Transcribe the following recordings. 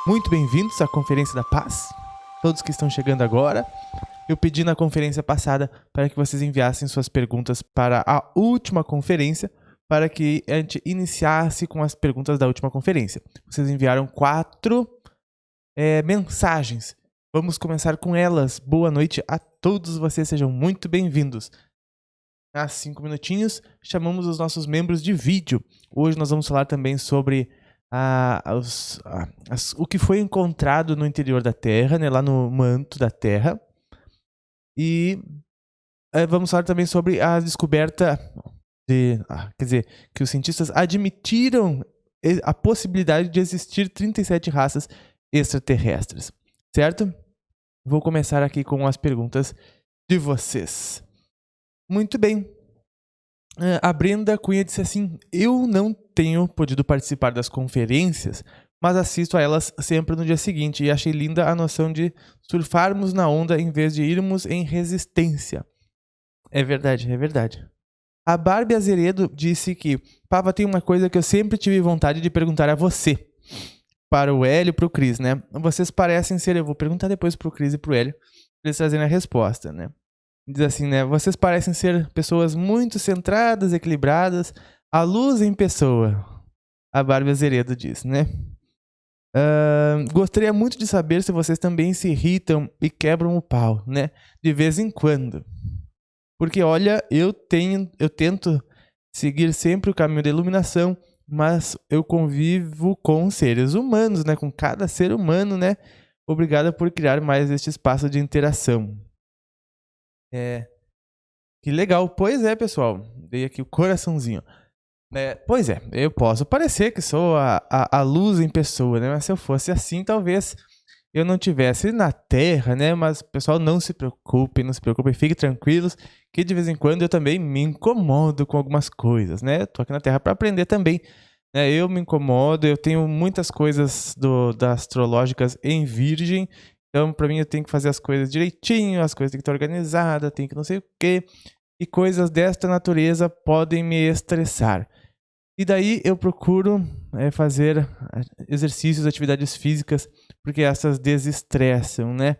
Muito bem-vindos à Conferência da Paz, todos que estão chegando agora. Eu pedi na conferência passada para que vocês enviassem suas perguntas para a última conferência, para que a gente iniciasse com as perguntas da última conferência. Vocês enviaram 4 mensagens. Vamos começar com elas. Boa noite a todos vocês, sejam muito bem-vindos. Há 5 minutinhos, chamamos os nossos membros de vídeo. Hoje nós vamos falar também sobre o que foi encontrado no interior da Terra, né, lá no manto da Terra. E vamos falar também sobre a descoberta que os cientistas admitiram a possibilidade de existir 37 raças extraterrestres, certo? Vou começar aqui com as perguntas de vocês. Muito bem. A Brenda Cunha disse assim: eu não tenho podido participar das conferências, mas assisto a elas sempre no dia seguinte e achei linda a noção de surfarmos na onda em vez de irmos em resistência. É verdade, é verdade. A Barbie Azeredo disse que: Pava, tem uma coisa que eu sempre tive vontade de perguntar a você. Para o Hélio e para o Cris, né? Vocês parecem ser... Eu vou perguntar depois para o Cris e para o Hélio, para eles trazerem a resposta, né? Diz assim, né? Vocês parecem ser pessoas muito centradas, equilibradas, a luz em pessoa. A Barbie Azeredo diz, né? Gostaria muito de saber se vocês também se irritam e quebram o pau, né? De vez em quando. Porque, olha, eu tento seguir sempre o caminho da iluminação, mas eu convivo com seres humanos, né? Com cada ser humano, né? Obrigada por criar mais este espaço de interação. Que legal. Pois é, pessoal. Dei aqui o coraçãozinho. Pois é, eu posso parecer que sou a luz em pessoa, né? Mas se eu fosse assim, talvez eu não tivesse na Terra, né? Mas, pessoal, não se preocupem, fiquem tranquilos, que de vez em quando eu também me incomodo com algumas coisas, né? Tô aqui na Terra para aprender também. Eu me incomodo, eu tenho muitas coisas das astrológicas em virgem, então para mim eu tenho que fazer as coisas direitinho, as coisas têm que estar organizadas, tem que não sei o quê, e coisas desta natureza podem me estressar. E daí eu procuro fazer exercícios, atividades físicas, porque essas desestressam, né?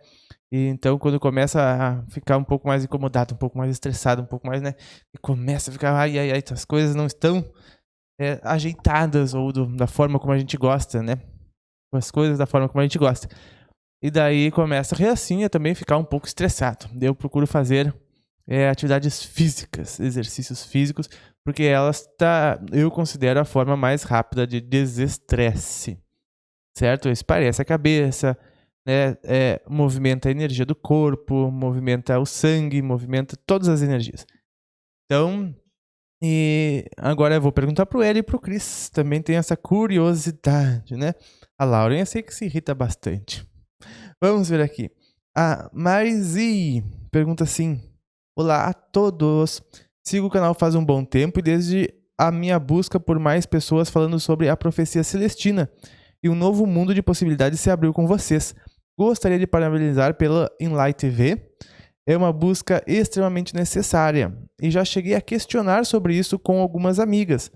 E então, quando começa a ficar um pouco mais incomodado, um pouco mais estressado, um pouco mais, né? E começa a ficar, ai, as coisas não estão ajeitadas ou da forma como a gente gosta, né? As coisas da forma como a gente gosta. E daí começa a também ficar um pouco estressado. Daí eu procuro fazer atividades físicas, exercícios físicos, porque eu considero a forma mais rápida de desestresse, certo? Esparece a cabeça, né? Movimenta a energia do corpo, movimenta o sangue, movimenta todas as energias. Então, e agora eu vou perguntar pro Hélio e pro Cris, também tem essa curiosidade, né? A Lauren eu sei que se irrita bastante. Vamos ver aqui. A Marizi pergunta assim: olá a todos. Sigo o canal faz um bom tempo e desde a minha busca por mais pessoas falando sobre a profecia celestina e um novo mundo de possibilidades se abriu com vocês. Gostaria de parabenizar pela Enlight TV. É uma busca extremamente necessária e já cheguei a questionar sobre isso com algumas amigas.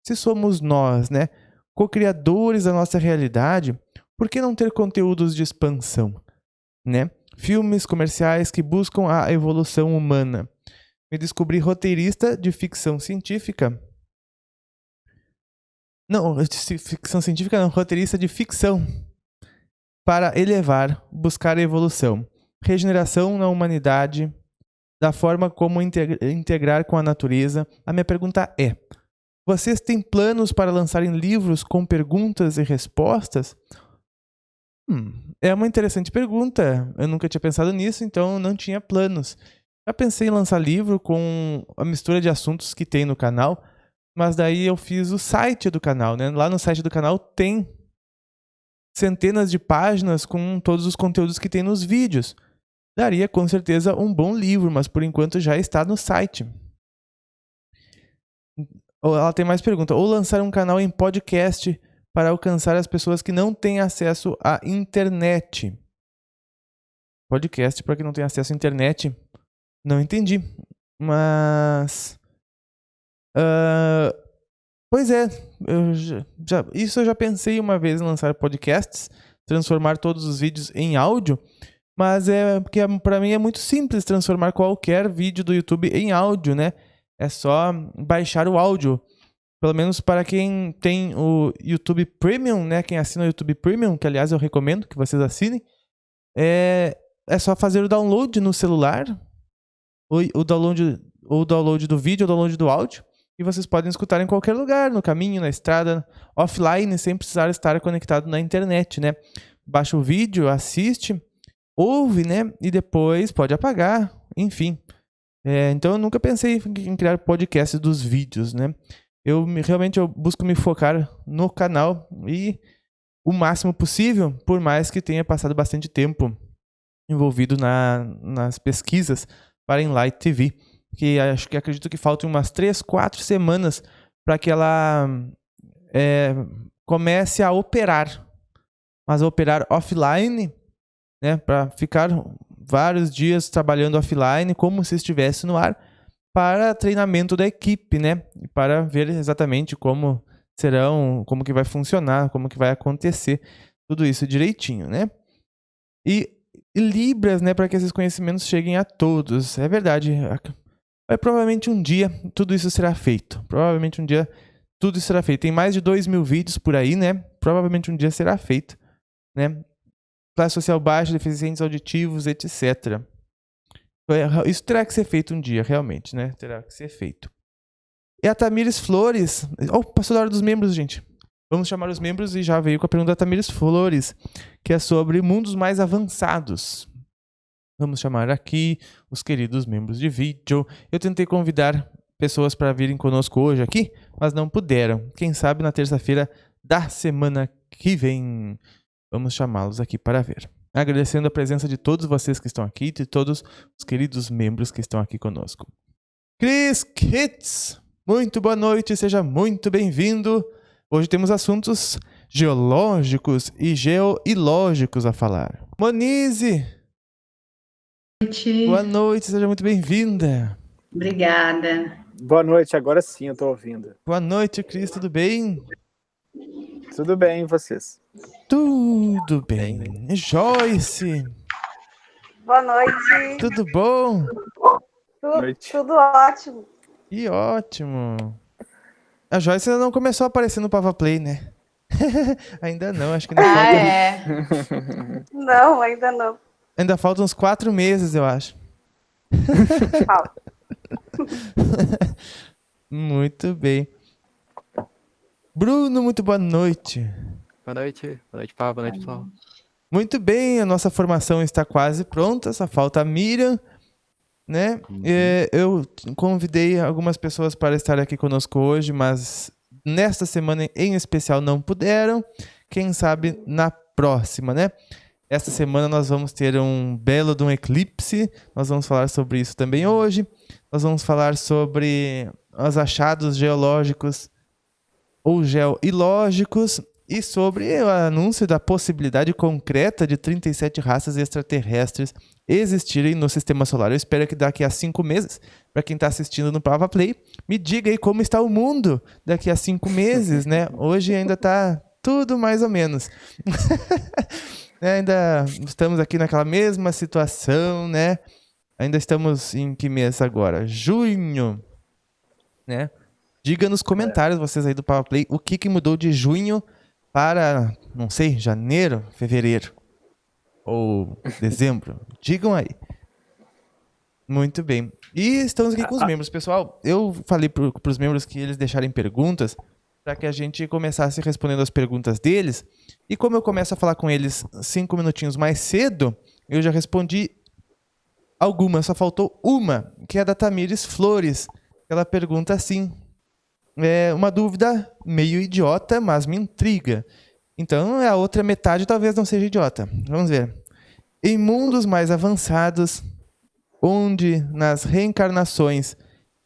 Se somos nós, né, co-criadores da nossa realidade, por que não ter conteúdos de expansão, né? Filmes comerciais que buscam a evolução humana. Me descobri roteirista de ficção científica. Não, ficção científica não, roteirista de ficção. Para elevar, buscar a evolução. Regeneração na humanidade, da forma como integrar com a natureza. A minha pergunta é: vocês têm planos para lançarem livros com perguntas e respostas? É uma interessante pergunta. Eu nunca tinha pensado nisso, então não tinha planos. Já pensei em lançar livro com a mistura de assuntos que tem no canal, mas daí eu fiz o site do canal, né? Lá no site do canal tem centenas de páginas com todos os conteúdos que tem nos vídeos. Daria com certeza um bom livro, mas por enquanto já está no site. Ela tem mais pergunta. Ou lançar um canal em podcast para alcançar as pessoas que não têm acesso à internet. Podcast para quem não tem acesso à internet. Não entendi. Mas... pois é. Isso eu já pensei uma vez em lançar podcasts. transformar todos os vídeos em áudio, mas é porque para mim é muito simples transformar qualquer vídeo do YouTube em áudio, né? É só baixar o áudio. Pelo menos para quem tem o YouTube Premium, né? Quem assina o YouTube Premium, que aliás eu recomendo que vocês assinem, é só fazer o download no celular, o download do vídeo, o download do áudio, e vocês podem escutar em qualquer lugar, no caminho, na estrada, offline, sem precisar estar conectado na internet, né? Baixa o vídeo, assiste, ouve, né? E depois pode apagar, enfim. Então eu nunca pensei em criar podcast dos vídeos, né? Realmente eu busco me focar no canal e o máximo possível, por mais que tenha passado bastante tempo envolvido nas pesquisas para Enlight TV, que acredito que faltam umas 3, 4 semanas para que ela comece a operar, mas a operar offline, né, para ficar vários dias trabalhando offline como se estivesse no ar, para treinamento da equipe, né, e para ver exatamente como que vai funcionar, como que vai acontecer tudo isso direitinho, né? E Libras, né, para que esses conhecimentos cheguem a todos. É verdade. Provavelmente um dia tudo isso será feito. Provavelmente um dia tudo isso será feito. Tem mais de 2.000 vídeos por aí, né? Provavelmente um dia será feito, né? Classe social baixa, deficientes auditivos, etc. Isso terá que ser feito um dia, realmente, né? Terá que ser feito. E a Tamires Flores... passou da hora dos membros, gente. Vamos chamar os membros e já veio com a pergunta da Tamires Flores, que é sobre mundos mais avançados. Vamos chamar aqui os queridos membros de vídeo. Eu tentei convidar pessoas para virem conosco hoje aqui, mas não puderam. Quem sabe na terça-feira da semana que vem. Vamos chamá-los aqui para ver. Agradecendo a presença de todos vocês que estão aqui, de todos os queridos membros que estão aqui conosco. Chris Kitts, muito boa noite, seja muito bem-vindo. Hoje temos assuntos geológicos e geoilógicos a falar. Monize! Boa noite, seja muito bem-vinda. Obrigada. Boa noite, agora sim eu tô ouvindo. Boa noite, Cris, tudo bem? Tudo bem, e vocês? Tudo bem. Joyce! Boa noite. Tudo bom? Tudo ótimo. Que ótimo. A Joyce ainda não começou a aparecer no Pava Play, né? Ainda não, acho que ainda falta... Não, ainda não. Ainda faltam uns 4 meses, eu acho. Fala. Muito bem. Bruno, muito boa noite. Boa noite, Pava, boa noite, pessoal. Muito bem, a nossa formação está quase pronta, só falta a Miriam, né? Eu convidei algumas pessoas para estar aqui conosco hoje, mas nesta semana em especial não puderam. Quem sabe na próxima, né? Esta semana nós vamos ter um belo de um eclipse, nós vamos falar sobre isso também hoje. Nós vamos falar sobre os achados geológicos ou geoilógicos e sobre o anúncio da possibilidade concreta de 37 raças extraterrestres existirem no Sistema Solar. Eu espero que daqui a 5 meses, para quem está assistindo no Pava Play, me diga aí como está o mundo daqui a 5 meses, né? Hoje ainda está tudo mais ou menos. Ainda estamos aqui naquela mesma situação, né? Ainda estamos em que mês agora? Junho, né? Diga nos comentários, vocês aí do Pava Play, o que mudou de junho para, não sei, janeiro, fevereiro ou dezembro. Digam aí. Muito bem. E estamos aqui com os membros. Pessoal, eu falei para os membros que eles deixarem perguntas para que a gente começasse respondendo as perguntas deles. E como eu começo a falar com eles 5 minutinhos mais cedo, eu já respondi algumas, só faltou uma, que é da Tamires Flores. Ela pergunta assim, uma dúvida meio idiota, mas me intriga. Então, a outra metade talvez não seja idiota. Vamos ver. Em mundos mais avançados, onde nas reencarnações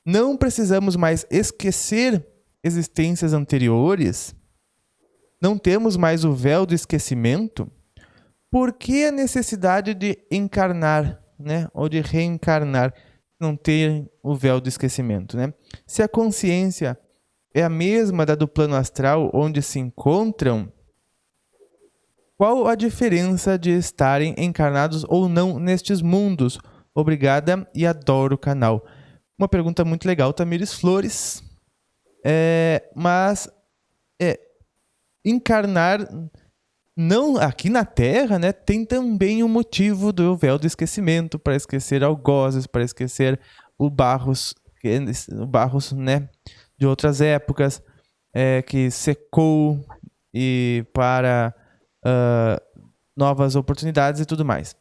não precisamos mais esquecer existências anteriores, não temos mais o véu do esquecimento, por que a necessidade de encarnar, né? Ou de reencarnar, não ter o véu do esquecimento, né? Se a consciência é a mesma da do plano astral, onde se encontram, Qual a diferença de estarem encarnados ou não nestes mundos? Obrigada e adoro o canal. Uma pergunta muito legal, Tamires Flores. Encarnar não aqui na Terra, né, tem também o motivo do véu do esquecimento, para esquecer algozes, para esquecer o Barros, né, de outras épocas, que secou e para novas oportunidades e tudo mais.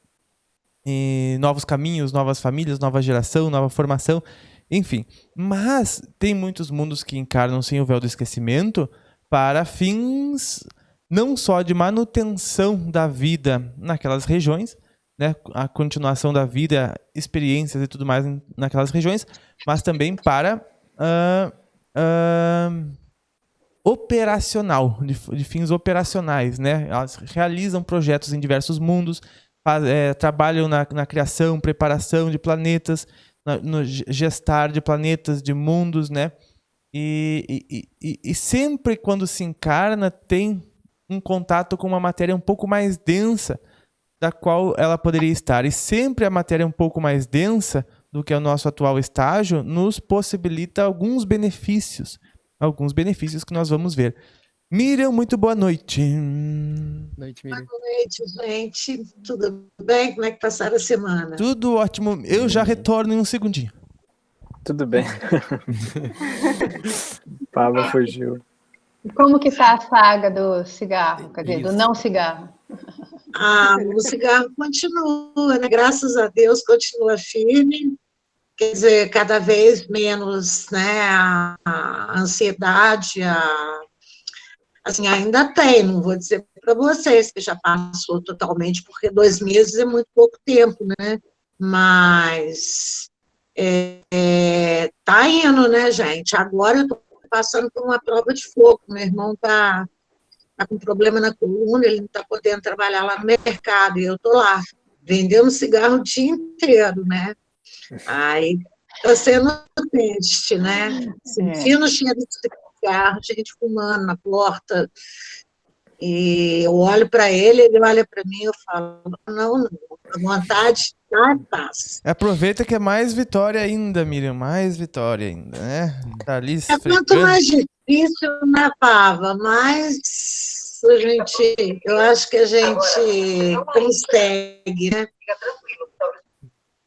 E novos caminhos, novas famílias, nova geração, nova formação, enfim. Mas tem muitos mundos que encarnam sem o véu do esquecimento para fins não só de manutenção da vida naquelas regiões, né, a continuação da vida, experiências e tudo mais naquelas regiões, mas também para operacional, de fins operacionais, né? Elas realizam projetos em diversos mundos, trabalham na criação, preparação de planetas, no gestar de planetas, de mundos, né? E sempre quando se encarna tem um contato com uma matéria um pouco mais densa da qual ela poderia estar. E sempre a matéria um pouco mais densa do que o nosso atual estágio nos possibilita alguns benefícios que nós vamos ver. Miriam, muito boa noite. Boa noite, Miriam. Boa noite, gente. Tudo bem? Como é que passaram a semana? Tudo ótimo. Eu já retorno em um segundinho. Tudo bem. Pava fugiu. Como que está a saga do cigarro, quer dizer, do não cigarro? O cigarro continua, né? Graças a Deus continua firme. Quer dizer, cada vez menos, né, a ansiedade, assim, ainda tem, não vou dizer para vocês que já passou totalmente, porque 2 meses é muito pouco tempo, né, mas tá indo, né, gente, agora eu tô passando por uma prova de fogo, meu irmão tá com problema na coluna, ele não tá podendo trabalhar lá no mercado, e eu tô lá, vendendo cigarro o dia inteiro, né. Aí está sendo triste, né? Sentindo o cheiro de cigarro, gente fumando na porta. E eu olho para ele, ele olha para mim, eu falo, não, a vontade está em paz. Aproveita que é mais vitória ainda, Miriam, mais vitória ainda, né? Tá ali Quanto mais difícil na Pava, mais eu acho que a gente consegue, né?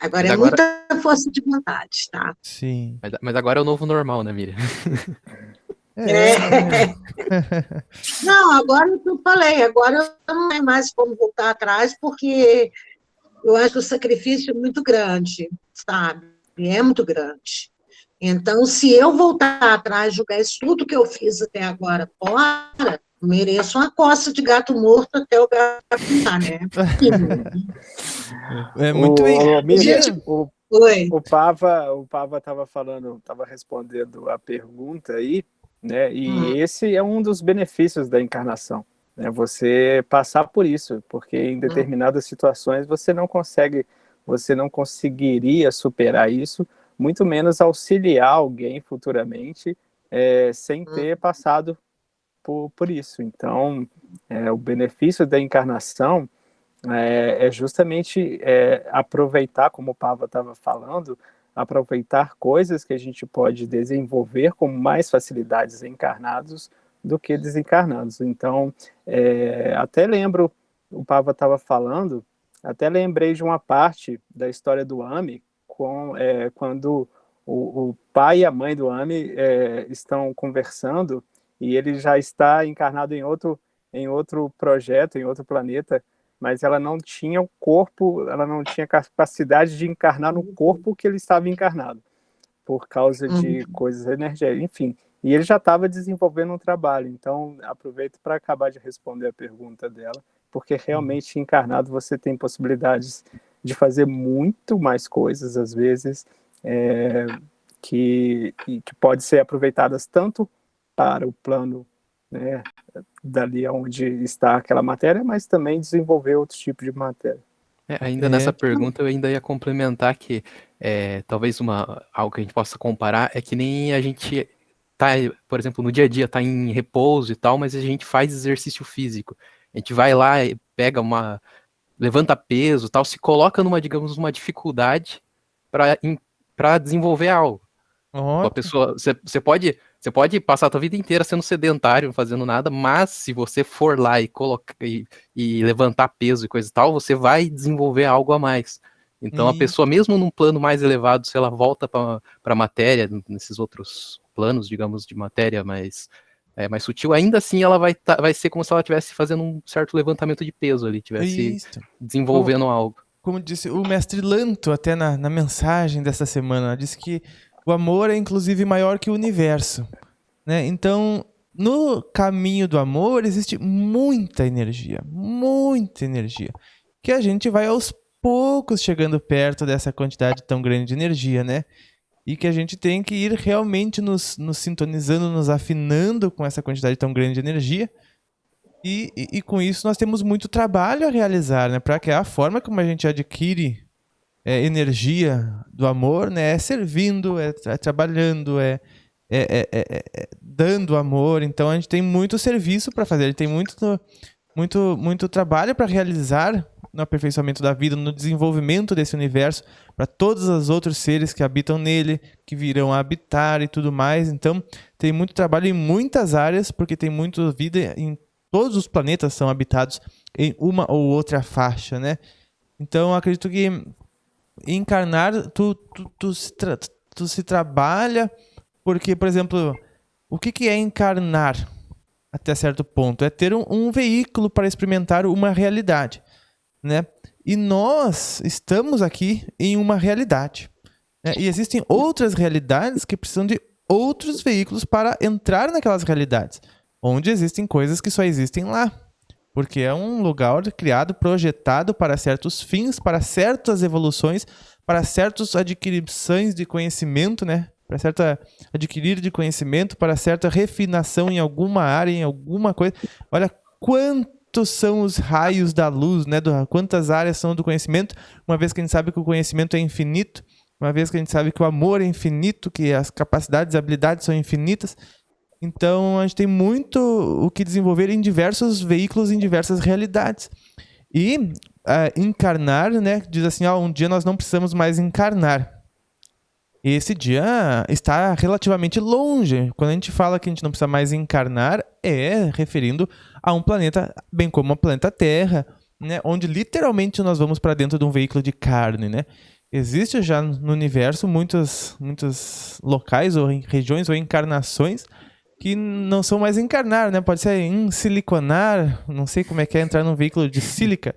Agora muita força de vontade, tá? Sim. Mas agora é o novo normal, né, Miriam? Não, agora eu falei, agora eu não tenho mais como voltar atrás, porque eu acho que o sacrifício é muito grande, sabe? É muito grande. Então, se eu voltar atrás, jogar isso tudo que eu fiz até agora fora, eu mereço uma coça de gato morto até o gato pintar, né? É muito bem. O Pava estava respondendo a pergunta aí, né? E esse é um dos benefícios da encarnação, né? Você passar por isso, porque em determinadas situações você não conseguiria superar isso, muito menos auxiliar alguém futuramente sem ter passado por isso. Então, o benefício da encarnação é justamente aproveitar, como o Pava estava falando, aproveitar coisas que a gente pode desenvolver com mais facilidades encarnados do que desencarnados. Então, até lembro, o Pava estava falando, até lembrei de uma parte da história do Ami, quando o pai e a mãe do Ami estão conversando e ele já está encarnado em outro projeto, em outro planeta, mas ela não tinha o corpo, ela não tinha capacidade de encarnar no corpo que ele estava encarnado, por causa de coisas energéticas, enfim. E ele já estava desenvolvendo um trabalho, então aproveito para acabar de responder a pergunta dela, porque realmente encarnado você tem possibilidades de fazer muito mais coisas, às vezes, que podem ser aproveitadas tanto para o plano, né, dali onde está aquela matéria, mas também desenvolver outro tipo de matéria. Ainda nessa pergunta eu ainda ia complementar que talvez algo que a gente possa comparar é que nem a gente tá, por exemplo, no dia a dia tá em repouso e tal, mas a gente faz exercício físico. A gente vai lá levanta peso, tal, se coloca numa, digamos, uma dificuldade para desenvolver algo. A pessoa, você pode passar a tua vida inteira sendo sedentário, não fazendo nada, mas se você for lá e levantar peso e coisa e tal, você vai desenvolver algo a mais. Então a pessoa, mesmo num plano mais elevado, se ela volta para a matéria, nesses outros planos, digamos, de matéria mais sutil, ainda assim ela vai ser como se ela estivesse fazendo um certo levantamento de peso ali, estivesse desenvolvendo algo. Como disse o mestre Lanto, até na mensagem dessa semana, disse que o amor é inclusive maior que o universo, né? Então, no caminho do amor existe muita energia, que a gente vai aos poucos chegando perto dessa quantidade tão grande de energia, né? E que a gente tem que ir realmente nos sintonizando, nos afinando com essa quantidade tão grande de energia. E com isso nós temos muito trabalho a realizar, né? Para que a forma como a gente adquire energia do amor, né? É servindo, é trabalhando, é dando amor. Então a gente tem muito serviço para fazer, a gente tem muito trabalho para realizar no aperfeiçoamento da vida, no desenvolvimento desse universo, para todos os outros seres que habitam nele, que virão a habitar e tudo mais. Então, tem muito trabalho em muitas áreas, porque tem muita vida em todos os planetas são habitados em uma ou outra faixa, né? Então, acredito que encarnar, tu se trabalha, porque, por exemplo, o que é encarnar até certo ponto? É ter um veículo para experimentar uma realidade, né? E nós estamos aqui em uma realidade, né? E existem outras realidades que precisam de outros veículos para entrar naquelas realidades, onde existem coisas que só existem lá, porque é um lugar criado, projetado para certos fins, para certas evoluções, para certas adquisições de conhecimento, né? Para certa adquirir de conhecimento, para certa refinação em alguma área, em alguma coisa. Olha quantos são os raios da luz, né? Quantas áreas são do conhecimento, uma vez que a gente sabe que o conhecimento é infinito, uma vez que a gente sabe que o amor é infinito, que as capacidades e habilidades são infinitas. Então, a gente tem muito o que desenvolver em diversos veículos, em diversas realidades. E encarnar, né? Diz assim, um dia nós não precisamos mais encarnar. Esse dia está relativamente longe. Quando a gente fala que a gente não precisa mais encarnar, é referindo a um planeta, bem como o planeta Terra, né, onde literalmente nós vamos para dentro de um veículo de carne, né? Existe já no universo muitos locais ou regiões ou encarnações que não são mais encarnar, né? Pode ser ensiliconar, não sei como é que é entrar num veículo de sílica,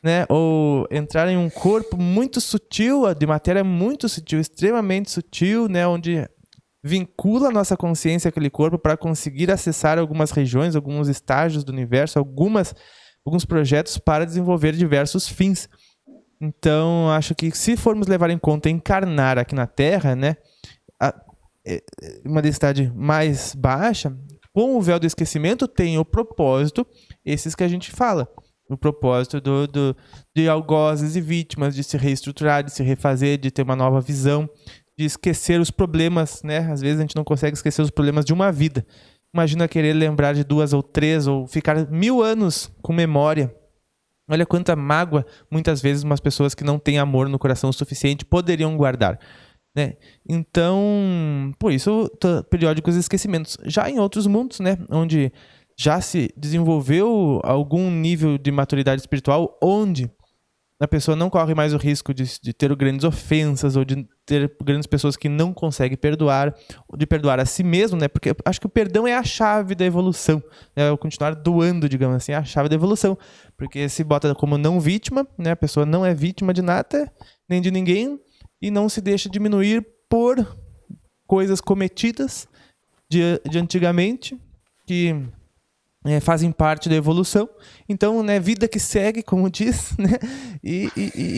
né? Ou entrar em um corpo muito sutil, de matéria muito sutil, extremamente sutil, né? Onde vincula a nossa consciência àquele corpo para conseguir acessar algumas regiões, alguns estágios do universo, alguns projetos para desenvolver diversos fins. Então, acho que se formos levar em conta encarnar aqui na Terra, né? Uma densidade mais baixa, com o véu do esquecimento tem o propósito, esses que a gente fala. O propósito de algozes e vítimas, de se reestruturar, de se refazer, de ter uma nova visão, de esquecer os problemas, né? Às vezes a gente não consegue esquecer os problemas de uma vida. Imagina querer lembrar de 2 ou 3, ou ficar 1000 anos com memória. Olha quanta mágoa, muitas vezes, umas pessoas que não têm amor no coração o suficiente poderiam guardar, né? Então, por isso, periódicos esquecimentos. Já em outros mundos, né? Onde já se desenvolveu algum nível de maturidade espiritual, onde a pessoa não corre mais o risco de ter grandes ofensas ou de ter grandes pessoas que não conseguem perdoar, ou de perdoar a si mesmo, né? Porque acho que o perdão é a chave da evolução, né? O continuar doando, digamos assim, é a chave da evolução, porque se bota como não vítima, né? A pessoa não é vítima de nada, nem de ninguém, e não se deixa diminuir por coisas cometidas de antigamente, que fazem parte da evolução. Então, né, vida que segue, como diz, né? E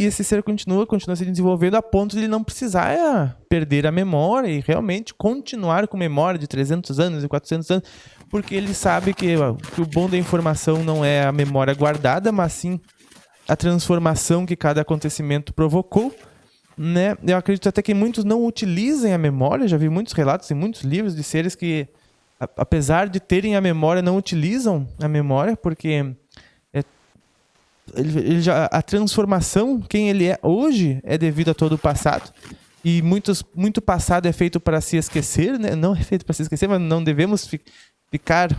esse ser continua se desenvolvendo a ponto de ele não precisar perder a memória e realmente continuar com memória de 300 anos e 400 anos, porque ele sabe que o bom da informação não é a memória guardada, mas sim a transformação que cada acontecimento provocou, né? Eu acredito até que muitos não utilizem a memória, já vi muitos relatos em muitos livros de seres que, apesar de terem a memória, não utilizam a memória, porque a transformação, quem ele é hoje, é devido a todo o passado. E muito passado é feito para se esquecer, né? Não é feito para se esquecer, mas não devemos ficar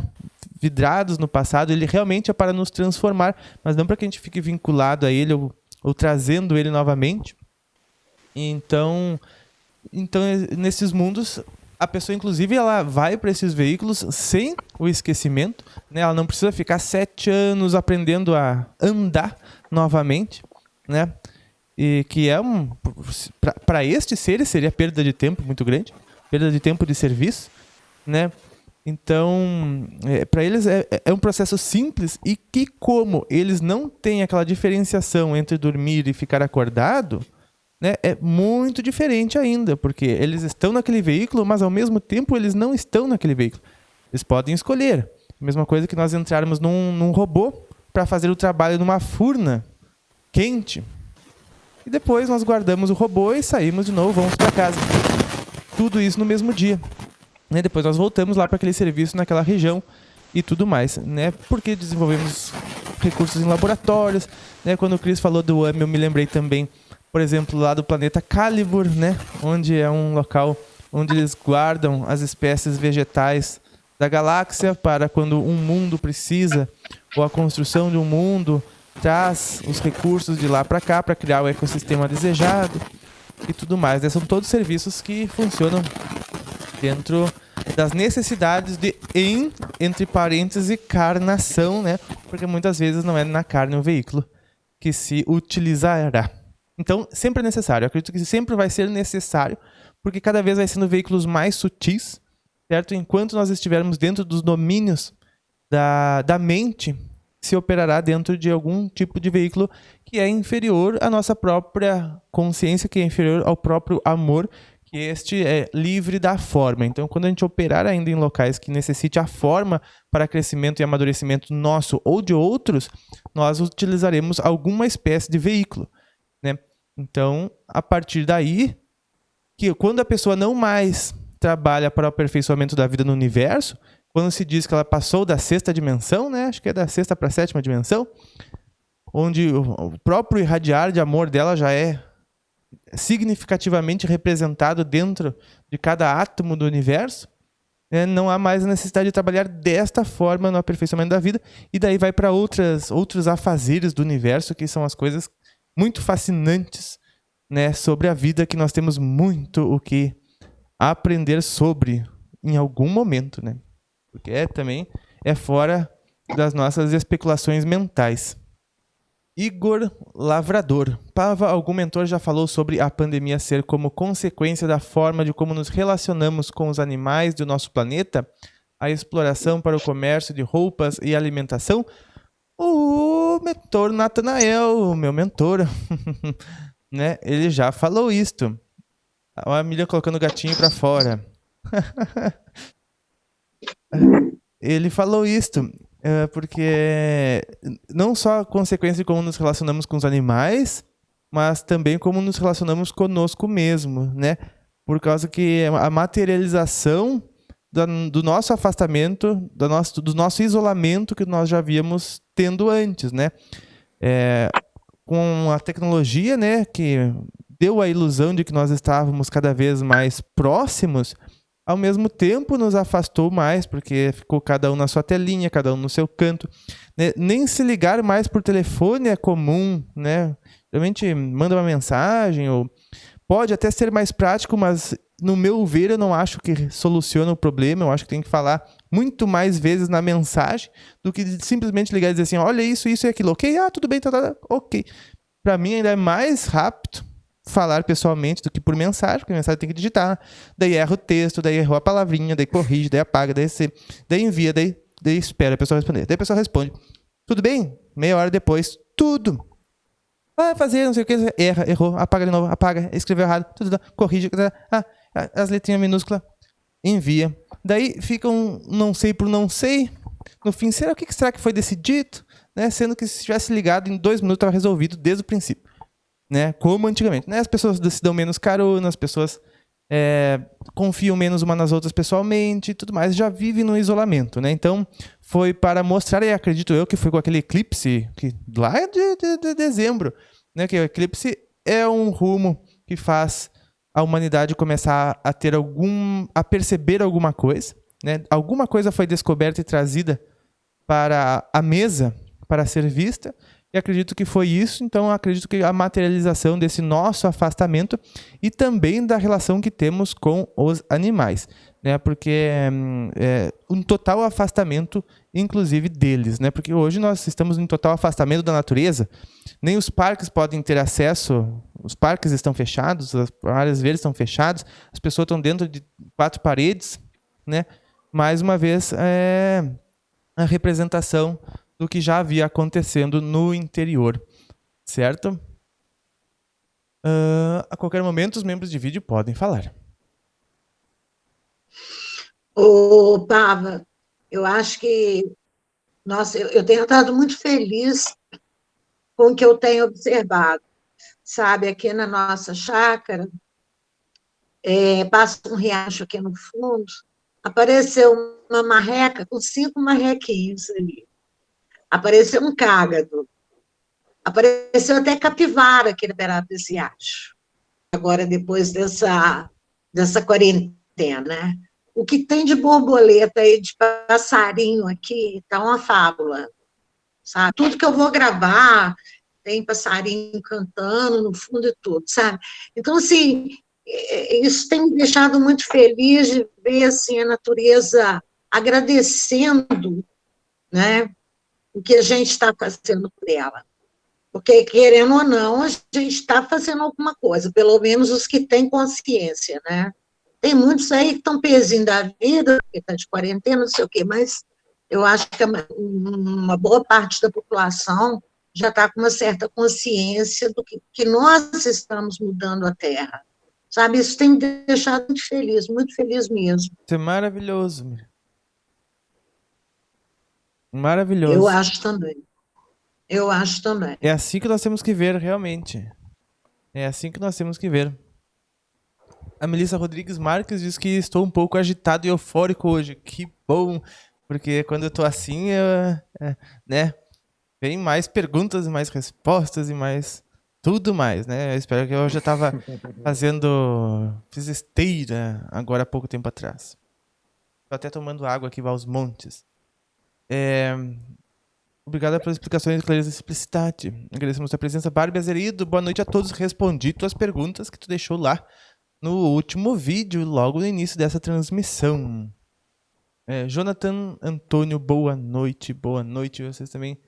vidrados no passado. Ele realmente é para nos transformar, mas não para que a gente fique vinculado a ele ou trazendo ele novamente. Então, nesses mundos, a pessoa, inclusive, ela vai para esses veículos sem o esquecimento, né? Ela não precisa ficar 7 anos aprendendo a andar novamente, né? E que é para estes seres seria perda de tempo muito grande, perda de tempo de serviço, né? Então, para eles é um processo simples e que, como eles não têm aquela diferenciação entre dormir e ficar acordado, né, é muito diferente ainda, porque eles estão naquele veículo, mas ao mesmo tempo eles não estão naquele veículo. Eles podem escolher. Mesma coisa que nós entrarmos num robô para fazer o trabalho numa furna quente. E depois nós guardamos o robô e saímos de novo, vamos para casa. Tudo isso no mesmo dia. Né? Depois nós voltamos lá para aquele serviço naquela região e tudo mais. Né? Porque desenvolvemos recursos em laboratórios. Né? Quando o Chris falou do AMI, eu me lembrei também, por exemplo, lá do planeta Calibur, né? Onde é um local onde eles guardam as espécies vegetais da galáxia para quando um mundo precisa, ou a construção de um mundo traz os recursos de lá para cá para criar o ecossistema desejado e tudo mais. São todos serviços que funcionam dentro das necessidades de entre parênteses, encarnação, né? Porque muitas vezes não é na carne o veículo que se utilizará. Então, sempre é necessário. Eu acredito que sempre vai ser necessário, porque cada vez vai sendo veículos mais sutis, certo? Enquanto nós estivermos dentro dos domínios da mente, se operará dentro de algum tipo de veículo que é inferior à nossa própria consciência, que é inferior ao próprio amor, que este é livre da forma. Então, quando a gente operar ainda em locais que necessite a forma para crescimento e amadurecimento nosso ou de outros, nós utilizaremos alguma espécie de veículo, né? Então, a partir daí, que quando a pessoa não mais trabalha para o aperfeiçoamento da vida no universo, quando se diz que ela passou da 6ª dimensão, né? Acho que é da 6ª para a 7ª dimensão, onde o próprio irradiar de amor dela já é significativamente representado dentro de cada átomo do universo, né? Não há mais a necessidade de trabalhar desta forma no aperfeiçoamento da vida, e daí vai para outros afazeres do universo, que são as coisas muito fascinantes, né? Sobre a vida, que nós temos muito o que aprender sobre em algum momento, né? Porque também é fora das nossas especulações mentais. Igor Lavrador. Pava, algum mentor já falou sobre a pandemia ser como consequência da forma de como nos relacionamos com os animais do nosso planeta? A exploração para o comércio de roupas e alimentação? O mentor Natanael, meu mentor, né? Ele já falou isto. A Emília colocando o gatinho para fora. Ele falou isto, porque não só a consequência de como nos relacionamos com os animais, mas também como nos relacionamos conosco mesmo, né? Por causa que a materialização do nosso afastamento, do nosso isolamento que nós já víamos tendo antes, né? Com a tecnologia, né, que deu a ilusão de que nós estávamos cada vez mais próximos, ao mesmo tempo nos afastou mais, porque ficou cada um na sua telinha, cada um no seu canto, né? Nem se ligar mais por telefone é comum, né? Realmente manda uma mensagem, ou pode até ser mais prático, mas no meu ver eu não acho que soluciona o problema. Eu acho que tem que falar muito mais vezes na mensagem do que simplesmente ligar e dizer assim, olha isso e aquilo, ok? Ah, tudo bem, tá, ok. Para mim ainda é mais rápido falar pessoalmente do que por mensagem, porque a mensagem tem que digitar, daí erra o texto, daí errou a palavrinha, daí corrige, daí apaga, daí envia, daí espera a pessoa responder. Daí a pessoa responde, tudo bem? Meia hora depois, tudo. Vai fazer, não sei o que, errou, apaga de novo, apaga, escreveu errado, tudo, corrige, as letrinhas minúsculas, envia. Daí fica um não sei por não sei. No fim, o que será que foi decidido? Né? Sendo que se tivesse ligado, em 2 minutos estava resolvido desde o princípio. Né? Como antigamente. Né? As pessoas se dão menos carona, as pessoas confiam menos uma nas outras pessoalmente e tudo mais, já vivem no isolamento, né? Então, foi para mostrar, e acredito eu que foi com aquele eclipse, que lá é de dezembro, né? Que o eclipse é um rumo que faz a humanidade começar a ter a perceber alguma coisa, né? Alguma coisa foi descoberta e trazida para a mesa para ser vista, e acredito que foi isso. Então acredito que a materialização desse nosso afastamento e também da relação que temos com os animais, né? Porque um total afastamento, inclusive deles, né? Porque hoje nós estamos em total afastamento da natureza, nem os parques podem ter acesso, os parques estão fechados, as áreas verdes estão fechadas, as pessoas estão dentro de 4 paredes, né? Mais uma vez, a representação do que já havia acontecendo no interior, certo? A qualquer momento, os membros de vídeo podem falar. Ô, Pava, eu acho que, nossa, eu tenho estado muito feliz com o que eu tenho observado, sabe? Aqui na nossa chácara, passa um riacho aqui no fundo, apareceu uma marreca com 5 marrequinhos ali. Apareceu um cágado. Apareceu até capivara aqui na beirada desse riacho. Agora, depois dessa quarentena, né? O que tem de borboleta e de passarinho aqui está uma fábula, sabe? Tudo que eu vou gravar tem passarinho cantando no fundo e tudo, sabe? Então, assim, isso tem me deixado muito feliz de ver, assim, a natureza agradecendo, né, o que a gente está fazendo por ela. Porque, querendo ou não, a gente está fazendo alguma coisa, pelo menos os que têm consciência, né? Tem muitos aí que estão pezinho da vida, porque está de quarentena, não sei o quê, mas eu acho que uma boa parte da população já está com uma certa consciência do que nós estamos mudando a Terra. Sabe, isso tem me deixado muito feliz mesmo. Isso é maravilhoso, Miriam. Maravilhoso. Eu acho também. Eu acho também. É assim que nós temos que ver, realmente. É assim que nós temos que ver. A Melissa Rodrigues Marques diz que estou um pouco agitado e eufórico hoje. Que bom, porque quando eu tô assim, né, vem mais perguntas, mais respostas e mais tudo mais, né? Eu espero que eu já tava fiz esteira agora há pouco tempo atrás. Tô até tomando água aqui aos montes. Obrigado pelas explicações, clareza e simplicidade. Agradecemos a presença, Barbie Azerido. Boa noite a todos. Respondi tuas perguntas que tu deixou lá no último vídeo, logo no início dessa transmissão. Jonathan Antônio, boa noite. Boa noite. Vocês também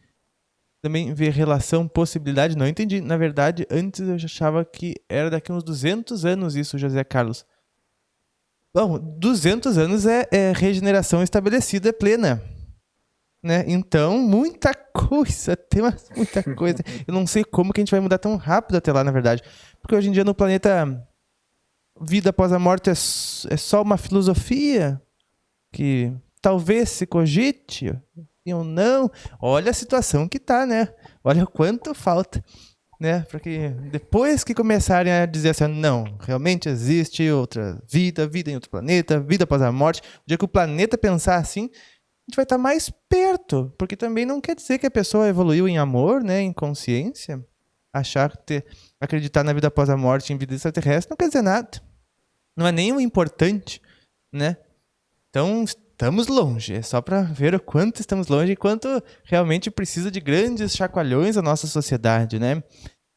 vê relação, possibilidade? Não entendi. Na verdade, antes eu já achava que era daqui uns 200 anos isso, José Carlos. Bom, 200 anos é regeneração estabelecida plena. Né? Então, muita coisa, tem muita coisa. Eu não sei como que a gente vai mudar tão rápido até lá, na verdade. Porque hoje em dia no planeta, vida após a morte é só uma filosofia que talvez se cogite ou não. Olha a situação que tá, né? Olha o quanto falta, né? Porque depois que começarem a dizer assim, não, realmente existe outra vida em outro planeta, vida após a morte. O dia que o planeta pensar assim, a gente vai estar mais perto, porque também não quer dizer que a pessoa evoluiu em amor, né, em consciência. Acreditar na vida após a morte, em vida extraterrestre, não quer dizer nada. Não é nem o importante, né? Então, estamos longe. É só para ver o quanto estamos longe e quanto realmente precisa de grandes chacoalhões a nossa sociedade, né?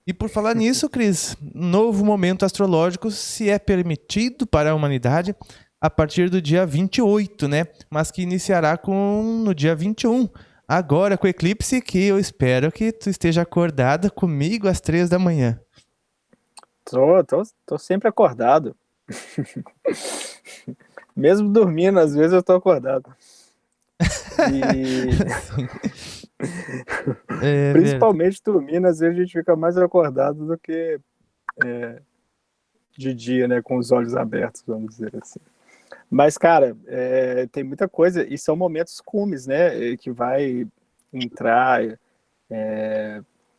E por falar nisso, Cris, novo momento astrológico, se é permitido para a humanidade, a partir do dia 28, né? Mas que iniciará no dia 21. Agora, com o eclipse, que eu espero que tu esteja acordada comigo às 3 da manhã. Tô sempre acordado. Mesmo dormindo, às vezes eu tô acordado. Principalmente dormindo, às vezes a gente fica mais acordado do que de dia, né? Com os olhos abertos, vamos dizer assim. Mas, cara, tem muita coisa, e são momentos cumes, né, que vai entrar,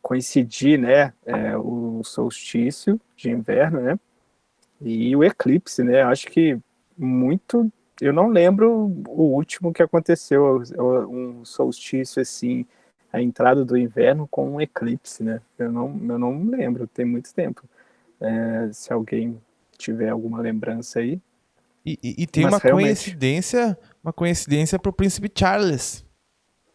coincidir, né, o solstício de inverno, né, E o eclipse, né? Acho que muito... Eu não lembro o último que aconteceu, um solstício assim, a entrada do inverno com um eclipse, né? Eu não lembro, tem muito tempo. Se alguém tiver alguma lembrança aí. E tem Mas realmente... uma coincidência pro Príncipe Charles.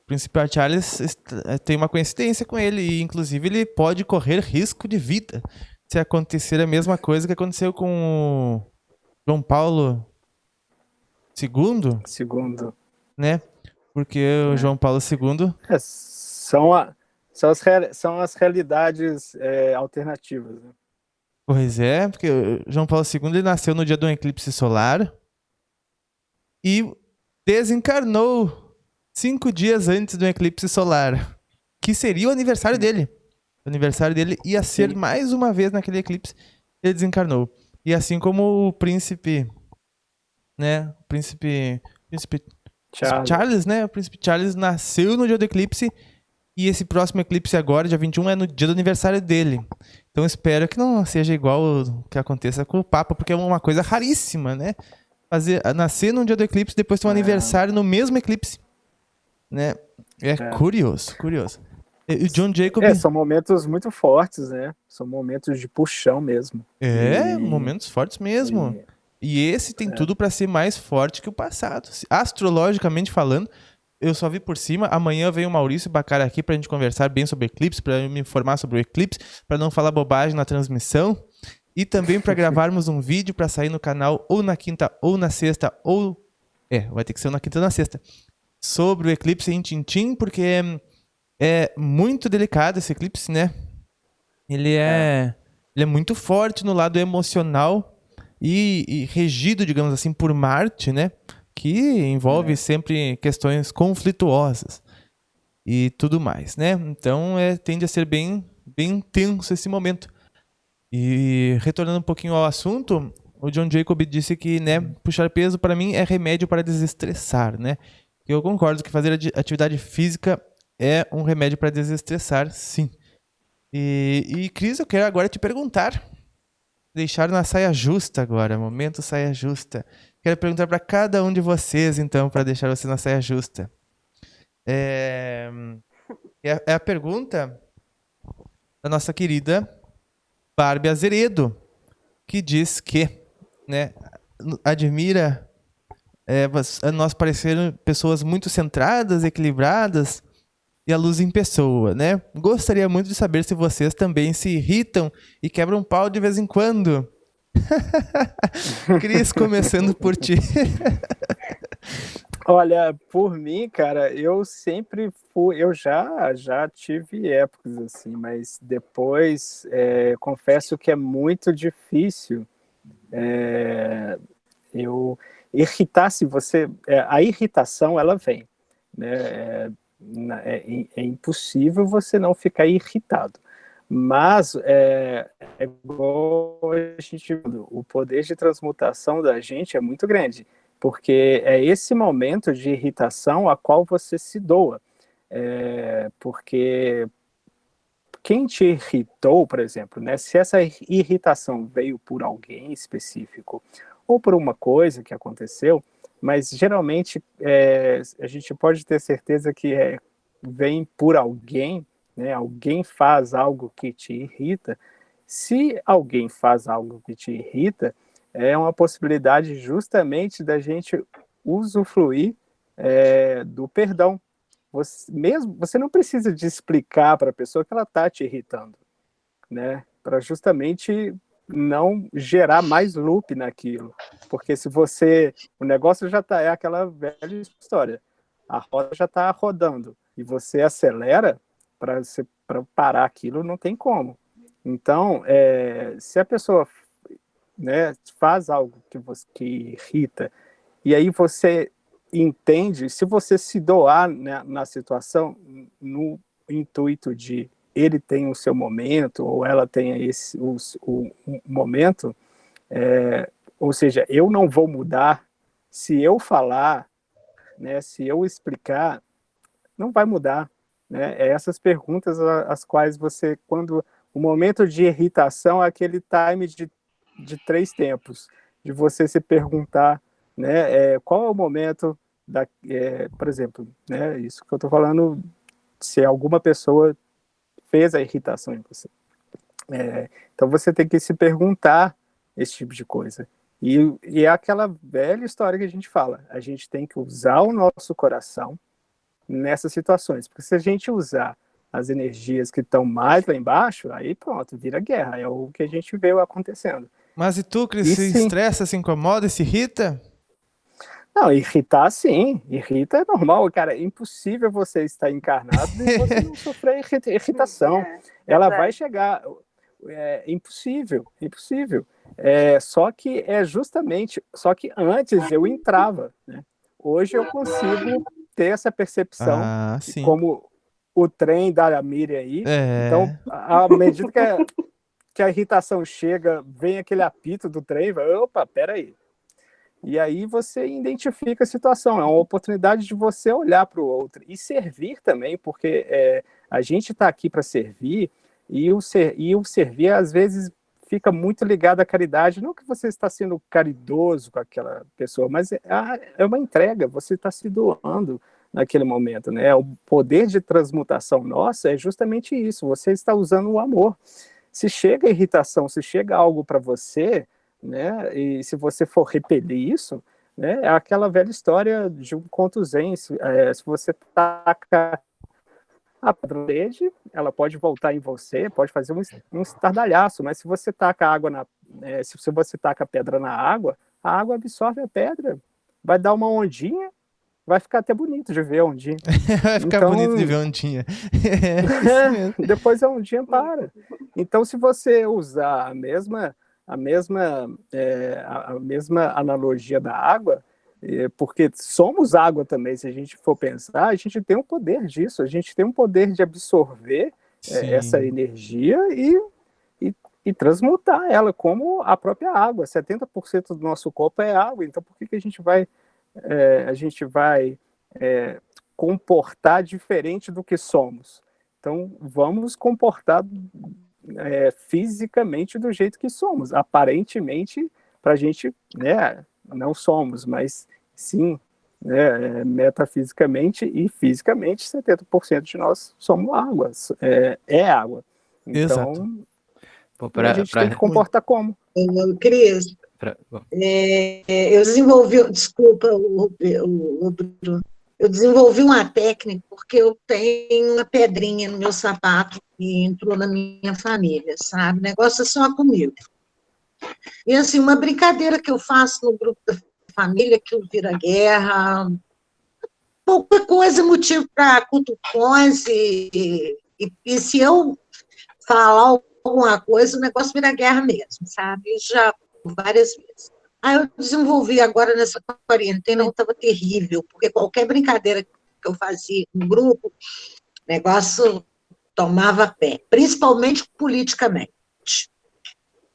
O Príncipe Charles tem uma coincidência com ele, e inclusive ele pode correr risco de vida se acontecer a mesma coisa que aconteceu com o João Paulo II, né? Porque o João Paulo II... são as realidades alternativas, né? Pois é, porque o João Paulo II ele nasceu no dia de um eclipse solar e desencarnou 5 dias antes do eclipse solar, que seria o aniversário dele. O aniversário dele ia ser mais uma vez naquele eclipse, ele desencarnou. E assim como o príncipe, né, o príncipe Charles, né, o príncipe Charles nasceu no dia do eclipse, e esse próximo eclipse agora, dia 21, é no dia do aniversário dele. Então espero que não seja igual o que aconteça com o Papa, porque é uma coisa raríssima, né? Nascer no dia do eclipse, depois ter um aniversário no mesmo eclipse, né? Curioso. E o John Jacob... são momentos muito fortes, né? São momentos de puxão mesmo. Momentos fortes mesmo. E esse tem tudo para ser mais forte que o passado. Astrologicamente falando, eu só vi por cima. Amanhã vem o Maurício Bacara aqui pra gente conversar bem sobre eclipse, pra me informar sobre o eclipse, pra não falar bobagem na transmissão. E também pra gravarmos um vídeo pra sair no canal ou na quinta ou na sexta, ou... vai ter que ser na quinta ou na sexta. Sobre o eclipse em Tintim, porque é muito delicado esse eclipse, né? Ele é muito forte no lado emocional e regido, digamos assim, por Marte, né? Que envolve sempre questões conflituosas e tudo mais, né? Então tende a ser bem tenso esse momento. E retornando um pouquinho ao assunto, o John Jacob disse que, né, puxar peso para mim é remédio para desestressar, né? Eu concordo que fazer atividade física é um remédio para desestressar, sim. E Cris, eu quero agora te perguntar, deixar na saia justa agora, momento saia justa. Quero perguntar para cada um de vocês, então, para deixar você na saia justa. É a pergunta da nossa querida Barbie Azeredo, que diz que, né, admira nós parecermos pessoas muito centradas, equilibradas e a luz em pessoa, né? Gostaria muito de saber se vocês também se irritam e quebram pau de vez em quando. Cris, começando por ti. Olha, por mim, cara, eu sempre fui, eu já tive épocas assim, mas depois confesso que é muito difícil eu irritar. Se você, a irritação ela vem, né? É impossível você não ficar irritado. Mas igual a gente, o poder de transmutação da gente é muito grande, porque é esse momento de irritação a qual você se doa. Porque quem te irritou, por exemplo, né, se essa irritação veio por alguém específico ou por uma coisa que aconteceu, mas geralmente a gente pode ter certeza que vem por alguém, né? Alguém faz algo que te irrita. Se alguém faz algo que te irrita, é uma possibilidade justamente da gente usufruir do perdão. Você não precisa de explicar para a pessoa que ela está te irritando, né? Para justamente não gerar mais loop naquilo. Porque se o negócio já está, é aquela velha história, a roda já está rodando e você acelera, para parar aquilo não tem como. Então, se a pessoa, né, faz algo que irrita, e aí você entende, se você se doar, né, na situação, no intuito de ele tem o seu momento, ou ela tem o momento, ou seja, eu não vou mudar, se eu falar, né, se eu explicar, não vai mudar, né? Essas perguntas as quais você, quando o momento de irritação é aquele time de de 3 tempos, de você se perguntar, né, qual é o momento, por exemplo, né, isso que eu estou falando, se alguma pessoa fez a irritação em você. Então você tem que se perguntar esse tipo de coisa. E é aquela velha história que a gente fala, a gente tem que usar o nosso coração nessas situações, porque se a gente usar as energias que estão mais lá embaixo, aí pronto, vira guerra, é o que a gente vê acontecendo. Mas e tu, Cris, se estressa, se incomoda, se irrita? Não, irritar sim, irrita é normal, cara, é impossível você estar encarnado e você não sofrer irritação. Ela vai chegar, impossível. Só que só que antes eu entrava, né? Hoje eu consigo ter essa percepção de como o trem da Miriam aí. Então, à medida que a irritação chega, vem aquele apito do trem, vai, opa, peraí. E aí você identifica a situação, é uma oportunidade de você olhar para o outro e servir também, porque a gente está aqui para servir, e o servir às vezes fica muito ligado à caridade, não que você está sendo caridoso com aquela pessoa, mas é uma entrega, você está se doando naquele momento, né? O poder de transmutação nossa é justamente isso, você está usando o amor. Se chega irritação, se chega algo para você, né, e se você for repelir isso, né, é aquela velha história de um conto zen, se você taca a parede, ela pode voltar em você, pode fazer um estardalhaço, mas se você taca água se você taca a pedra na água, a água absorve a pedra, vai dar uma ondinha, vai ficar até bonito de ver a ondinha. Vai ficar bonito de ver a ondinha. Depois a ondinha para. Então, se você usar a mesma analogia da água, porque somos água também, se a gente for pensar, a gente tem um poder disso, a gente tem um poder de absorver essa energia e transmutar ela como a própria água. 70% do nosso corpo é água, então por que a gente vai comportar diferente do que somos? Então vamos comportar fisicamente do jeito que somos. Aparentemente, para a gente, né, não somos, mas sim, né, metafisicamente e fisicamente, 70% de nós somos água, água. Então, exato. A gente tem que comportar como? Cris, eu desenvolvi, desculpa, Bruno, eu desenvolvi uma técnica porque eu tenho uma pedrinha no meu sapato que entrou na minha família, sabe? O negócio é só comigo. E, assim, uma brincadeira que eu faço no grupo da família, que vira guerra, pouca coisa, motivo para cutucões, e se eu falar alguma coisa, o negócio vira guerra mesmo, sabe? Já várias vezes. Aí eu desenvolvi agora nessa quarentena, estava terrível, porque qualquer brincadeira que eu fazia no grupo, o negócio tomava pé, principalmente politicamente.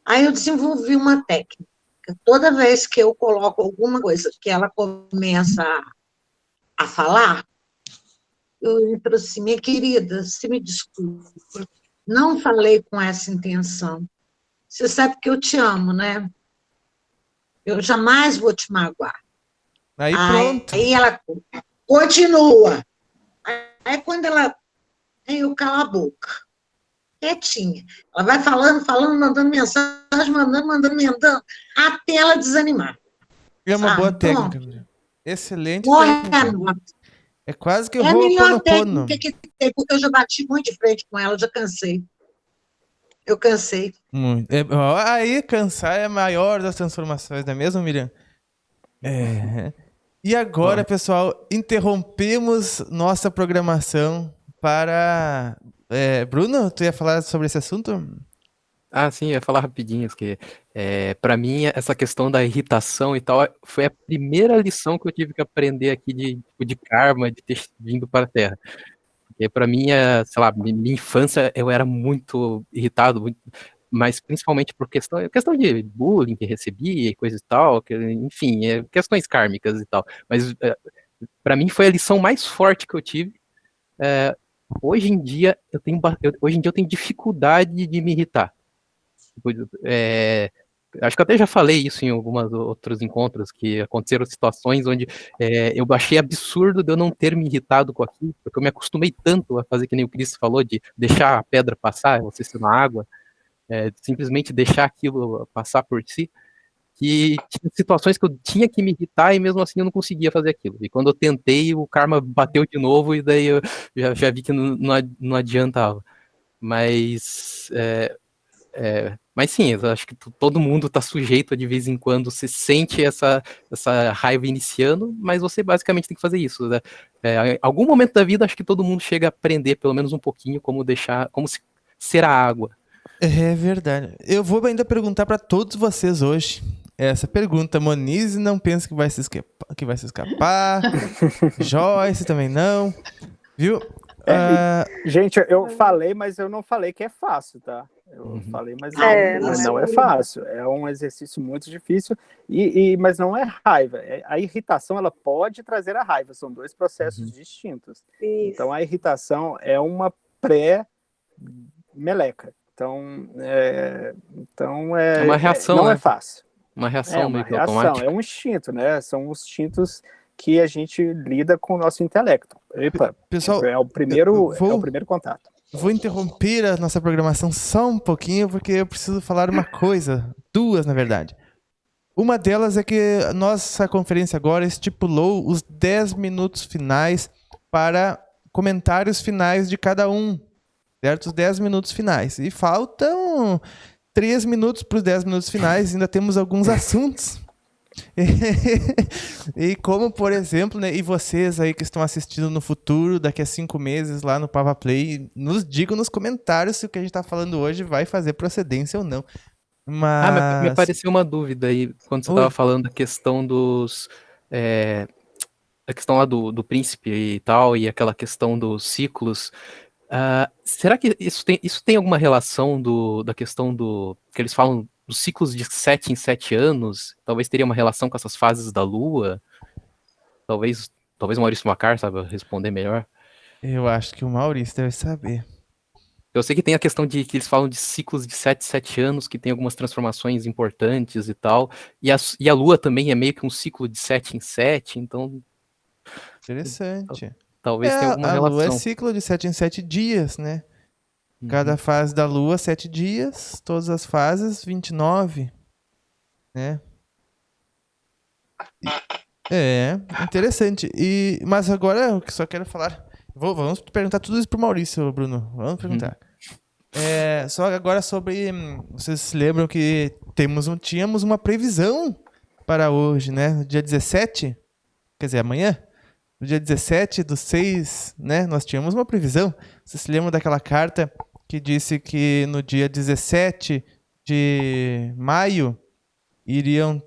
Aí eu desenvolvi uma técnica. Toda vez que eu coloco alguma coisa que ela começa a falar, eu entro assim, minha querida, se me desculpa, não falei com essa intenção. Você sabe que eu te amo, né? Eu jamais vou te magoar. Aí pronto. Aí ela continua. Aí quando aí eu calo a boca. Quietinha. Ela vai falando, mandando mensagem, mandando, até ela desanimar. É uma boa técnica. Pronto. Excelente técnica. É quase que o Ho'oponopono. É a melhor técnica que tem, porque eu já bati muito de frente com ela, já cansei. Eu cansei. Muito. Aí, cansar é a maior das transformações, não é mesmo, Miriam? E agora, pessoal, interrompemos nossa programação para... Bruno, tu ia falar sobre esse assunto? Ah, sim, eu ia falar rapidinho, que para mim essa questão da irritação e tal foi a primeira lição que eu tive que aprender aqui de karma, de ter vindo para a Terra. Porque para mim, sei lá, minha infância eu era muito irritado, mas principalmente por questão de bullying que recebia e coisa e tal, enfim, questões kármicas e tal. Mas para mim foi a lição mais forte que eu tive. Hoje em dia eu tenho dificuldade de me irritar. acho que eu até já falei isso em algumas outros encontros, que aconteceram situações onde eu achei absurdo de eu não ter me irritado com aquilo, porque eu me acostumei tanto a fazer que nem o Cris falou, de deixar a pedra passar, você ser na água, simplesmente deixar aquilo passar por si, que tinha situações que eu tinha que me irritar e mesmo assim eu não conseguia fazer aquilo. E quando eu tentei, o karma bateu de novo e daí eu já vi que não adiantava. Mas sim, eu acho que todo mundo está sujeito a de vez em quando se sente essa raiva iniciando, mas você basicamente tem que fazer isso, né? Em algum momento da vida, acho que todo mundo chega a aprender pelo menos um pouquinho como ser a água. É verdade. Eu vou ainda perguntar para todos vocês hoje essa pergunta. Monize não pensa que vai se escapar. Joyce também não. Viu? Gente, eu falei, mas eu não falei que é fácil, tá? Eu falei, mas não é fácil. É um exercício muito difícil, mas não é raiva. A irritação, ela pode trazer a raiva. São dois processos distintos. Isso. Então, a irritação é uma pré-meleca. Então, é uma reação, não né? é fácil. Uma reação meio que automática. automática. É um instinto, né? São os instintos que a gente lida com o nosso intelecto. Epa, pessoal, é o primeiro contato. Vou interromper a nossa programação só um pouquinho, porque eu preciso falar uma coisa. Duas, na verdade. Uma delas é que a nossa conferência agora estipulou os 10 minutos finais para comentários finais de cada um. Certo? Os 10 minutos finais. E faltam 3 minutos para os 10 minutos finais. Ainda temos alguns assuntos. E como, por exemplo, né, e vocês aí que estão assistindo no futuro, daqui a 5 meses lá no Pava Play, nos digam nos comentários se o que a gente está falando hoje vai fazer procedência ou não. Mas me apareceu uma dúvida aí, quando você estava falando da questão dos... a questão lá do príncipe e tal, e aquela questão dos ciclos. Será que isso tem alguma relação da questão que eles falam dos ciclos de 7 em 7 anos? Talvez teria uma relação com essas fases da Lua? Talvez o Maurício Macar saiba responder melhor. Eu acho que o Maurício deve saber. Eu sei que tem a questão de que eles falam de ciclos de 7 em 7 anos, que tem algumas transformações importantes e tal. E a Lua também é meio que um ciclo de 7 em 7, então... Interessante. Talvez tenha alguma relação. A Lua é ciclo de 7 em 7 dias, né? Cada fase da Lua, 7 dias. Todas as fases, 29. Né? Interessante. Mas agora eu só quero falar... Vamos perguntar tudo isso pro Maurício, Bruno. Vamos perguntar. Só agora sobre... Vocês se lembram que tínhamos uma previsão para hoje, né? No dia 17, quer dizer, amanhã. No dia 17/6, né? Nós tínhamos uma previsão. Vocês se lembram daquela carta que disse que no dia 17 de maio iriam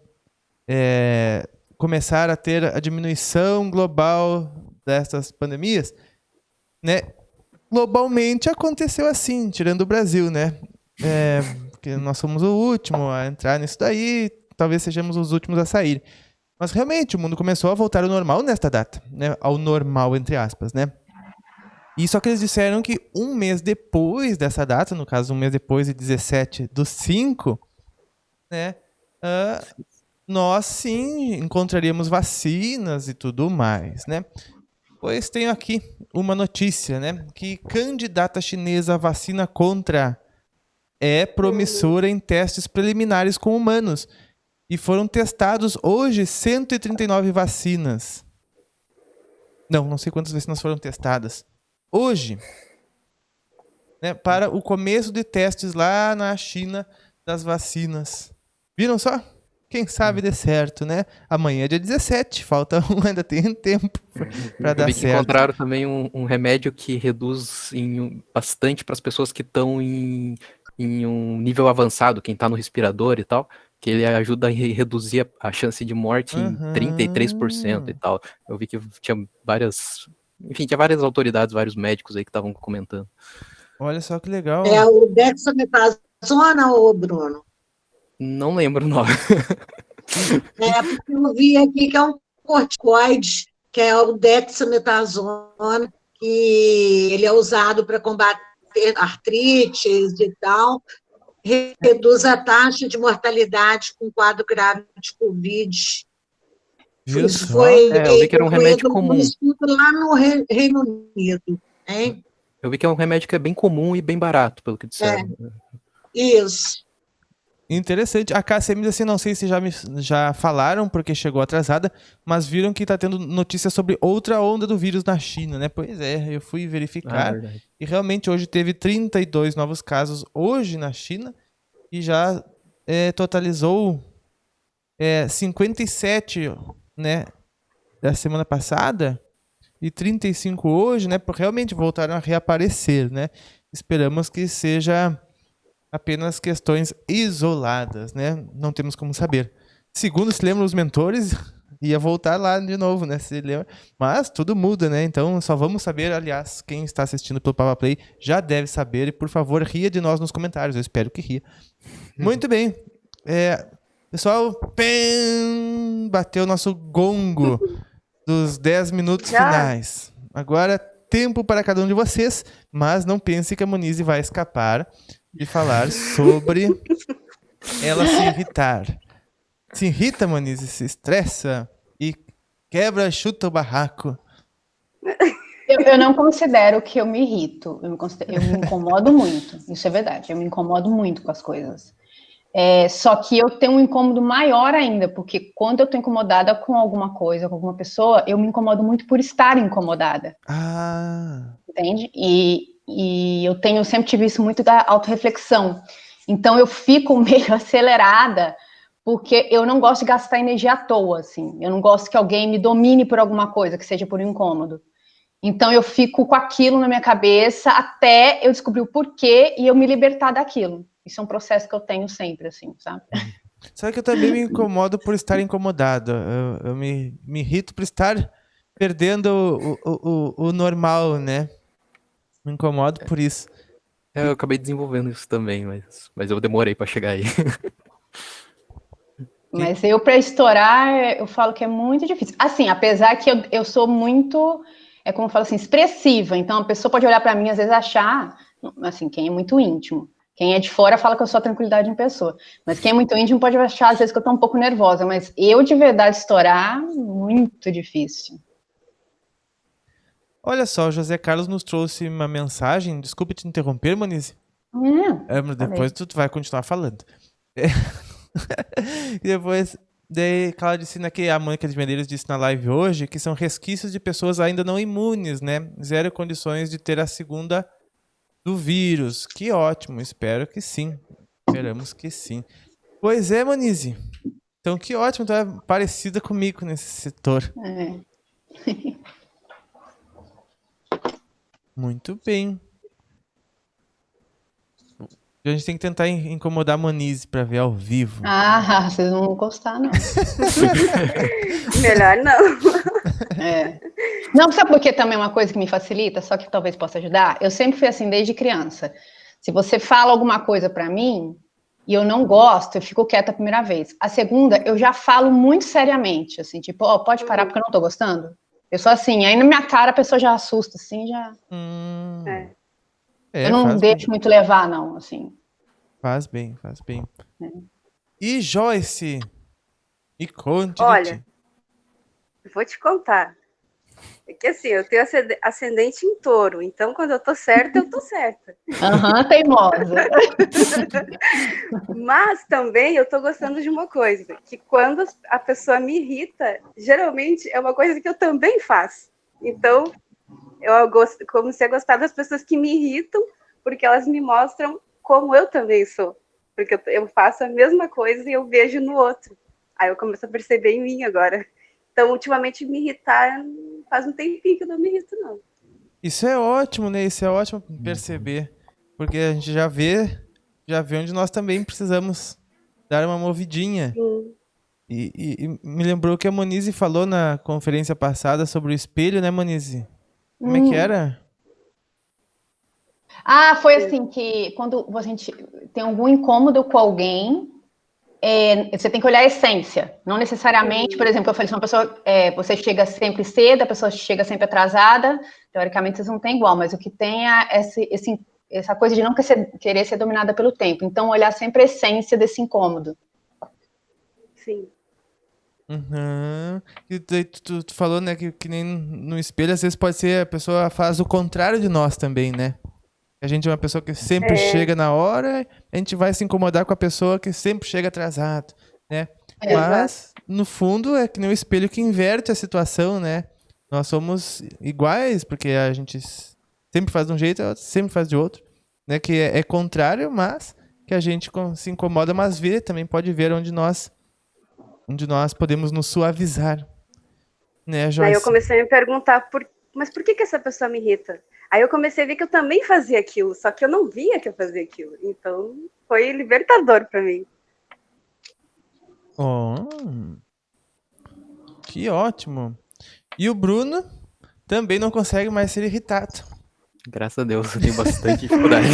começar a ter a diminuição global dessas pandemias? Né? Globalmente aconteceu assim, tirando o Brasil, né? Porque nós somos o último a entrar nisso daí, talvez sejamos os últimos a sair. Mas realmente o mundo começou a voltar ao normal nesta data, né? Ao normal, entre aspas, né? E só que eles disseram que um mês depois dessa data, no caso um mês depois de 17/5, né? Nós sim encontraríamos vacinas e tudo mais, né? Pois tenho aqui uma notícia, né? Que candidata chinesa à vacina contra é promissora em testes preliminares com humanos. E foram testados hoje 139 vacinas. Não sei quantas vacinas foram testadas. Hoje, né, para o começo de testes lá na China das vacinas. Viram só? Quem sabe dê certo, né? Amanhã é dia 17, ainda tem tempo para dar certo. Encontraram também um remédio que reduz bastante para as pessoas que estão em um nível avançado, quem está no respirador e tal, que ele ajuda a reduzir a chance de morte em 33% e tal. Eu vi que tinha várias autoridades, vários médicos aí que estavam comentando. Olha só que legal. É o dexametasona, ô Bruno? Não lembro o nome. Porque eu vi aqui que é um corticoide, que é o dexametasona, que ele é usado para combater artrites e tal. reduz a taxa de mortalidade com quadro grave de Covid. Isso foi eu vi que era um remédio um comum. estudo lá no Reino Unido, hein? Eu vi que é um remédio que é bem comum e bem barato, pelo que disseram. Isso. Interessante. A KCM, assim, não sei se já falaram, porque chegou atrasada, mas viram que tá tendo notícia sobre outra onda do vírus na China, né? Pois é, eu fui verificar. E realmente hoje teve 32 novos casos hoje na China e já totalizou 57, né, da semana passada e 35 hoje, né? Porque realmente voltaram a reaparecer, né? Esperamos que seja apenas questões isoladas, né? Não temos como saber. Segundo se lembram os mentores, ia voltar lá de novo, né? Se lembra. Mas tudo muda, né? Então só vamos saber, aliás, quem está assistindo pelo Papa Play já deve saber, e por favor, ria de nós nos comentários, eu espero que ria. Muito bem. Pessoal, bateu o nosso gongo dos 10 minutos finais. Agora, tempo para cada um de vocês, mas não pense que a Monize vai escapar de falar sobre ela se irritar. Se irrita, Monize, se estressa e quebra, chuta o barraco. Eu não considero que eu me irrito, eu me incomodo muito, isso é verdade, eu me incomodo muito com as coisas. Só que eu tenho um incômodo maior ainda, porque quando eu estou incomodada com alguma coisa, com alguma pessoa, eu me incomodo muito por estar incomodada. Entende? E eu sempre tive isso muito da autorreflexão. Então eu fico meio acelerada, porque eu não gosto de gastar energia à toa, assim. Eu não gosto que alguém me domine por alguma coisa, que seja por um incômodo. Então eu fico com aquilo na minha cabeça até eu descobrir o porquê e eu me libertar daquilo. Isso é um processo que eu tenho sempre, assim, sabe? Sabe que eu também me incomodo por estar incomodado. Eu me irrito por estar perdendo o normal, né? Me incomodo por isso. Eu acabei desenvolvendo isso também, mas eu demorei pra chegar aí. Mas eu, pra estourar, eu falo que é muito difícil. Assim, apesar que eu sou muito, como eu falo assim, expressiva. Então, a pessoa pode olhar pra mim, às vezes, achar, assim, quem é muito íntimo. Quem é de fora fala que eu sou a tranquilidade em pessoa. Mas quem é muito íntimo pode achar, às vezes, que eu tô um pouco nervosa. Mas eu, de verdade, estourar, muito difícil. Olha só, o José Carlos nos trouxe uma mensagem. Desculpe te interromper, Monize. Depois tu vai continuar falando. E depois, ela disse que a Mônica de Medeiros disse na live hoje que são resquícios de pessoas ainda não imunes, né? Zero condições de ter a segunda do vírus. Que ótimo, espero que sim. Esperamos que sim. Pois é, Monize. Então, que ótimo, tu é parecida comigo nesse setor. Muito bem. A gente tem que tentar incomodar a Monize pra ver ao vivo. Vocês não vão gostar, não. Melhor não. Não, sabe por que também é uma coisa que me facilita, só que talvez possa ajudar? Eu sempre fui assim desde criança. Se você fala alguma coisa pra mim e eu não gosto, eu fico quieta a primeira vez. A segunda, eu já falo muito seriamente, assim, tipo, pode parar porque eu não tô gostando? Eu sou assim, aí na minha cara a pessoa já assusta, assim, já... eu não deixo muito levar, não, assim. Faz bem. E Joyce? Me conte. Olha, vou te contar. É que assim, eu tenho ascendente em touro, então quando eu tô certa, eu tô certa. Teimosa. Mas também eu tô gostando de uma coisa, que quando a pessoa me irrita, geralmente é uma coisa que eu também faço. Então, eu comecei a gostar das pessoas que me irritam, porque elas me mostram como eu também sou. Porque eu faço a mesma coisa e eu vejo no outro. Aí eu começo a perceber em mim agora. Então, ultimamente, me irritar faz um tempinho que eu não me irrito, não. Isso é ótimo, né? Isso é ótimo perceber. Porque a gente já vê onde nós também precisamos dar uma movidinha. E me lembrou que a Monize falou na conferência passada sobre o espelho, né, Monize? Como é que era? Foi assim que quando a gente tem algum incômodo com alguém, você tem que olhar a essência, não necessariamente, por exemplo, eu falei, se uma pessoa, você chega sempre cedo, a pessoa chega sempre atrasada, teoricamente vocês não têm igual, mas o que tem é esse essa coisa de não querer ser dominada pelo tempo. Então, olhar sempre a essência desse incômodo. Sim. Uhum. E tu falou, né, que nem no espelho, às vezes pode ser a pessoa faz o contrário de nós também, né? A gente é uma pessoa que sempre chega na hora, a gente vai se incomodar com a pessoa que sempre chega atrasado, né? Mas, no fundo, é que nem o espelho que inverte a situação, né? Nós somos iguais, porque a gente sempre faz de um jeito, sempre faz de outro, né? Que é contrário, mas que a gente se incomoda, mas também pode ver onde nós podemos nos suavizar, né, Joyce? Aí eu comecei a me perguntar, mas por que essa pessoa me irrita? Aí eu comecei a ver que eu também fazia aquilo, só que eu não via que eu fazia aquilo. Então, foi libertador para mim. Oh, que ótimo. E o Bruno também não consegue mais ser irritado. Graças a Deus, eu tenho bastante dificuldade.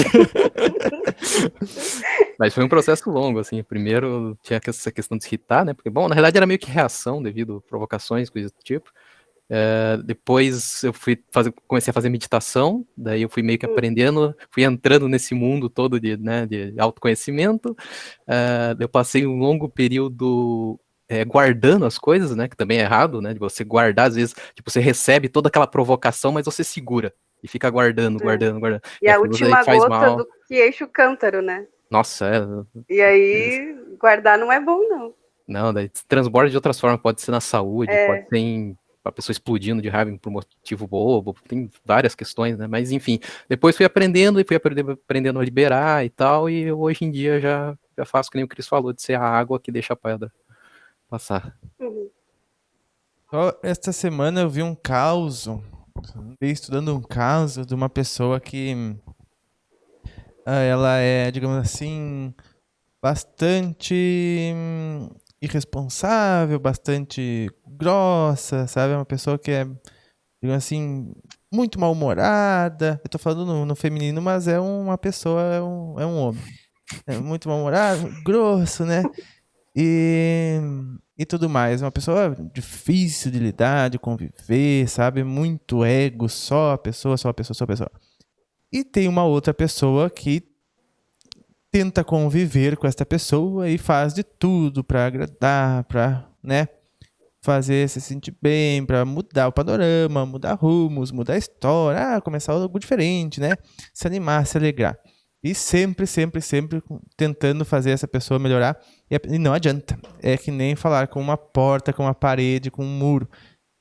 Mas foi um processo longo, assim. Primeiro tinha essa questão de se irritar, né? Porque, bom, na realidade era meio que reação devido a provocações, coisas do tipo. Depois eu comecei a fazer meditação, daí eu fui meio que aprendendo, fui entrando nesse mundo todo de autoconhecimento. Eu passei um longo período guardando as coisas, né? Que também é errado, né? De você guardar, às vezes, tipo, você recebe toda aquela provocação, mas você segura. E fica guardando. E a última gota do que enche o cântaro, né? Nossa, E aí, guardar não é bom, não. Não, daí transborda de outras formas. Pode ser na saúde, pode ser a pessoa explodindo de raiva por motivo bobo. Tem várias questões, né? Mas, enfim, depois fui aprendendo e fui aprendendo a liberar e tal. E hoje em dia já faço que nem o Cris falou, de ser a água que deixa a pedra passar. Uhum. Esta semana eu vi um caos, andei estudando um caso de uma pessoa que ela é, digamos assim, bastante irresponsável, bastante grossa, sabe? Uma pessoa que é, digamos assim, muito mal-humorada. Eu tô falando no feminino, mas é uma pessoa, é um homem. É muito mal-humorado, grosso, né? E tudo mais. Uma pessoa difícil de lidar, de conviver, sabe? Muito ego, só a pessoa. E tem uma outra pessoa que tenta conviver com esta pessoa e faz de tudo pra agradar, pra, né, fazer se sentir bem, pra mudar o panorama, mudar rumos, mudar a história, começar algo diferente, né? Se animar, se alegrar. E sempre tentando fazer essa pessoa melhorar. E não adianta. É que nem falar com uma porta, com uma parede, com um muro,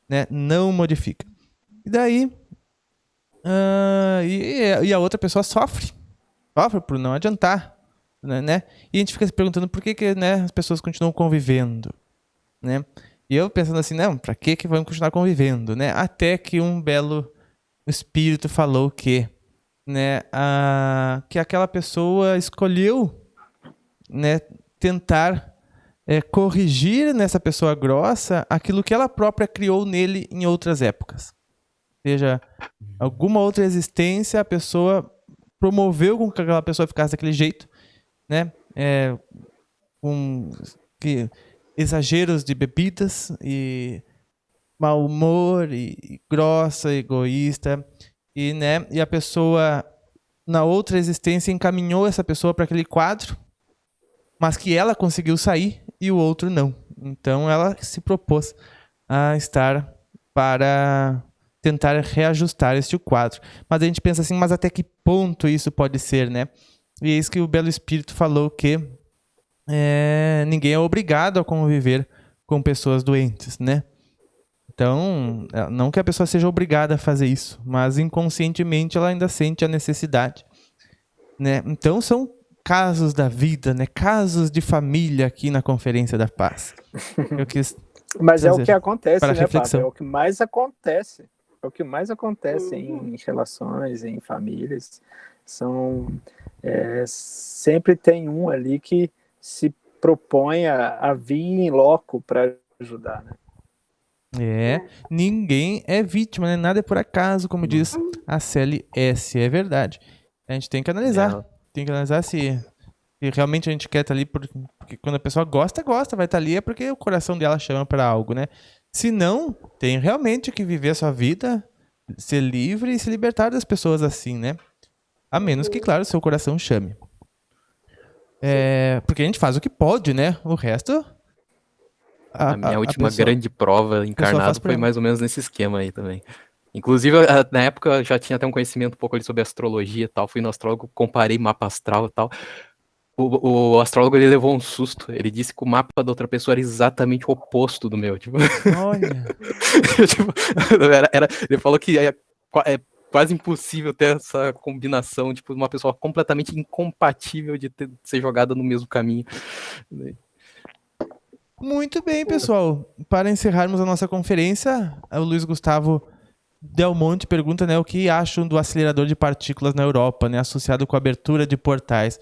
né? Não modifica. E daí... e a outra pessoa sofre por não adiantar, né? E a gente fica se perguntando por que, né, as pessoas continuam convivendo, né? E eu pensando assim, não, pra que vamos continuar convivendo, né? Até que um belo espírito falou que, né, que aquela pessoa escolheu, né, tentar corrigir nessa pessoa grossa aquilo que ela própria criou nele em outras épocas. Ou seja, alguma outra existência a pessoa promoveu com que aquela pessoa ficasse daquele jeito, né? Com exageros de bebidas e mau humor e grossa, egoísta, e, né? E a pessoa na outra existência encaminhou essa pessoa para aquele quadro, mas que ela conseguiu sair e o outro não. Então ela se propôs a estar para tentar reajustar este quadro. Mas a gente pensa assim, mas até que ponto isso pode ser, né? E é isso que o Belo Espírito falou, que ninguém é obrigado a conviver com pessoas doentes, né? Então, não que a pessoa seja obrigada a fazer isso, mas inconscientemente ela ainda sente a necessidade, né? Então são casos da vida, né? Casos de família aqui na Conferência da Paz. Eu quis Mas é o que acontece, né, reflexão. Pablo? É o que mais acontece. É o que mais acontece em relações, em famílias. Sempre tem um ali que se propõe a vir em loco para ajudar, né? Ninguém é vítima, né? Nada é por acaso, como diz a CLS, é verdade. A gente tem que analisar. Tem que analisar se realmente a gente quer estar ali, porque quando a pessoa gosta, vai estar ali, é porque o coração dela chama para algo, né? Se não, tem realmente que viver a sua vida, ser livre e se libertar das pessoas assim, né? A menos que, claro, seu coração chame. Porque a gente faz o que pode, né? O resto... A minha última pessoa, grande prova encarnado foi mais ou menos nesse esquema aí também. Inclusive, na época, eu já tinha até um conhecimento um pouco ali sobre astrologia e tal. Fui no astrólogo, comparei mapa astral e tal. O astrólogo, ele levou um susto. Ele disse que o mapa da outra pessoa era exatamente o oposto do meu. Tipo... Olha! Tipo, ele falou que é quase impossível ter essa combinação, tipo, uma pessoa completamente incompatível de ser jogada no mesmo caminho. Muito bem, pessoal. Para encerrarmos a nossa conferência, o Luiz Gustavo Del Monte pergunta, né, o que acham do acelerador de partículas na Europa, né, associado com a abertura de portais.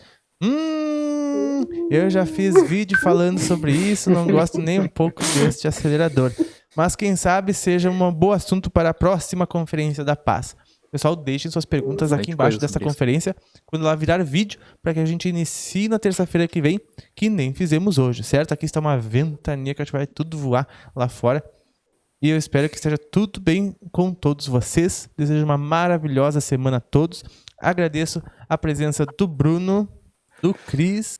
Eu já fiz vídeo falando sobre isso, não gosto nem um pouco deste acelerador. Mas quem sabe seja um bom assunto para a próxima Conferência da Paz. Pessoal, deixem suas perguntas aqui embaixo dessa conferência, quando ela virar vídeo, para que a gente inicie na terça-feira que vem, que nem fizemos hoje, certo? Aqui está uma ventania que a gente vai tudo voar lá fora. E eu espero que esteja tudo bem com todos vocês. Desejo uma maravilhosa semana a todos. Agradeço a presença do Bruno, do Cris.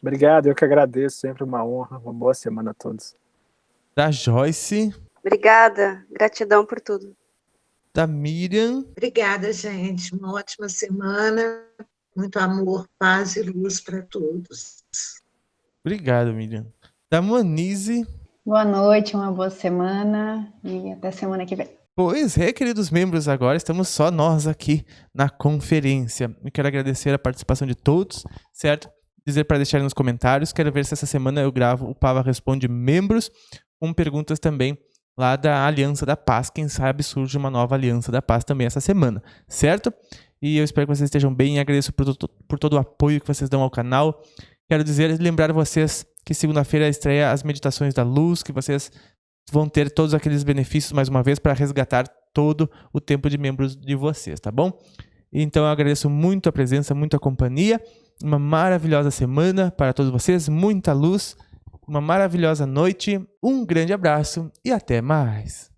Obrigado, eu que agradeço. Sempre uma honra. Uma boa semana a todos. Da Joyce. Obrigada. Gratidão por tudo. Da Miriam. Obrigada, gente. Uma ótima semana. Muito amor, paz e luz para todos. Obrigado, Miriam. Da Monize. Boa noite, uma boa semana e até semana que vem. Pois é, queridos membros, agora estamos só nós aqui na conferência. Eu quero agradecer a participação de todos, certo? Dizer para deixarem nos comentários. Quero ver se essa semana eu gravo o Pava Responde Membros, com perguntas também lá da Aliança da Paz. Quem sabe surge uma nova Aliança da Paz também essa semana, certo? E eu espero que vocês estejam bem e agradeço por todo o apoio que vocês dão ao canal. Quero lembrar vocês que segunda-feira estreia as Meditações da Luz, que vocês vão ter todos aqueles benefícios mais uma vez para resgatar todo o tempo de membros de vocês, tá bom? Então eu agradeço muito a presença, muito a companhia. Uma maravilhosa semana para todos vocês, muita luz, uma maravilhosa noite, um grande abraço e até mais.